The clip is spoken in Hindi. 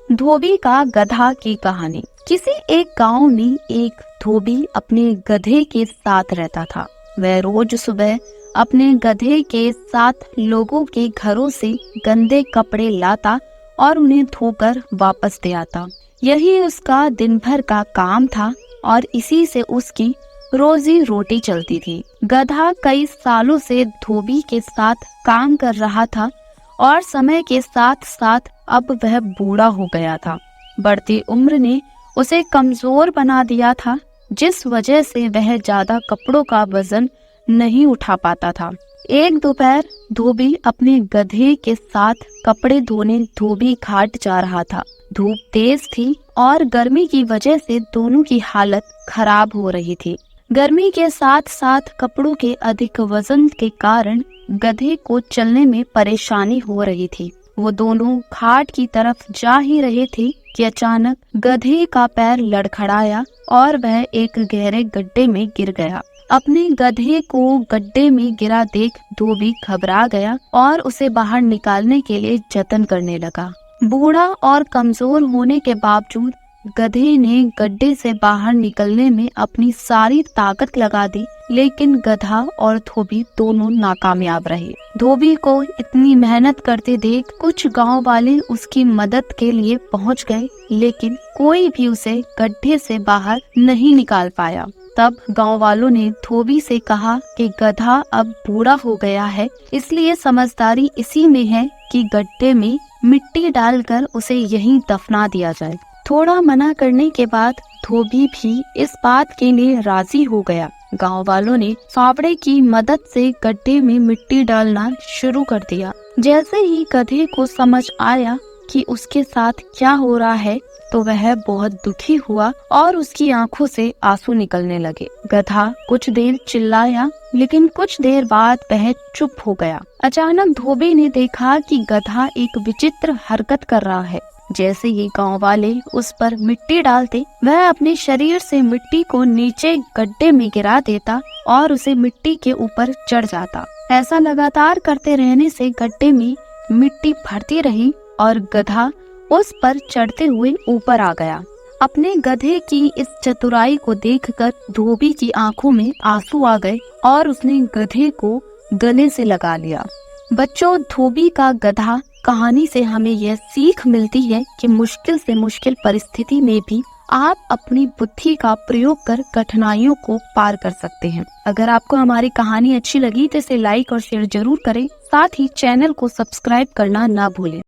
धोबी का गधा की कहानी। किसी एक गांव में एक धोबी अपने गधे के साथ रहता था। वह रोज सुबह अपने गधे के साथ लोगों के घरों से गंदे कपड़े लाता और उन्हें धोकर वापस दे आता। यही उसका दिन भर का काम था और इसी से उसकी रोजी रोटी चलती थी। गधा कई सालों से धोबी के साथ काम कर रहा था और समय के साथ साथ अब वह बूढ़ा हो गया था। बढ़ती उम्र ने उसे कमजोर बना दिया था, जिस वजह से वह ज्यादा कपड़ों का वजन नहीं उठा पाता था। एक दोपहर धोबी अपने गधे के साथ कपड़े धोने धोबी घाट जा रहा था। धूप तेज थी और गर्मी की वजह से दोनों की हालत खराब हो रही थी। गर्मी के साथ साथ कपड़ों के अधिक वजन के कारण गधे को चलने में परेशानी हो रही थी। वो दोनों घाट की तरफ जा ही रहे थे कि अचानक गधे का पैर लड़खड़ाया और वह एक गहरे गड्ढे में गिर गया। अपने गधे को गड्ढे में गिरा देख धोबी घबरा गया और उसे बाहर निकालने के लिए जतन करने लगा। बूढ़ा और कमजोर होने के बावजूद गधे ने गड्ढे से बाहर निकलने में अपनी सारी ताकत लगा दी, लेकिन गधा और धोबी दोनों नाकामयाब रहे। धोबी को इतनी मेहनत करते देख कुछ गांव वाले उसकी मदद के लिए पहुंच गए, लेकिन कोई भी उसे गड्ढे से बाहर नहीं निकाल पाया। तब गांव वालों ने धोबी से कहा कि गधा अब बूढ़ा हो गया है, इसलिए समझदारी इसी में है कि गड्ढे में मिट्टी डालकर उसे यहीं दफना दिया जाए। थोड़ा मना करने के बाद धोबी भी इस बात के लिए राजी हो गया। गांव वालों ने फावड़े की मदद से गड्ढे में मिट्टी डालना शुरू कर दिया। जैसे ही गधे को समझ आया कि उसके साथ क्या हो रहा है, तो वह बहुत दुखी हुआ और उसकी आंखों से आंसू निकलने लगे। गधा कुछ देर चिल्लाया, लेकिन कुछ देर बाद वह चुप हो गया। अचानक धोबी ने देखा कि गधा एक विचित्र हरकत कर रहा है। जैसे ही गांव वाले उस पर मिट्टी डालते, वह अपने शरीर से मिट्टी को नीचे गड्ढे में गिरा देता और उसे मिट्टी के ऊपर चढ़ जाता। ऐसा लगातार करते रहने से गड्ढे में मिट्टी भरती रही और गधा उस पर चढ़ते हुए ऊपर आ गया। अपने गधे की इस चतुराई को देखकर धोबी की आंखों में आंसू आ गए और उसने गधे को गले से लगा लिया। बच्चों, धोबी का गधा कहानी से हमें यह सीख मिलती है कि मुश्किल से मुश्किल परिस्थिति में भी आप अपनी बुद्धि का प्रयोग कर कठिनाइयों को पार कर सकते हैं। अगर आपको हमारी कहानी अच्छी लगी तो इसे लाइक और शेयर जरूर करें। साथ ही चैनल को सब्सक्राइब करना ना भूलें।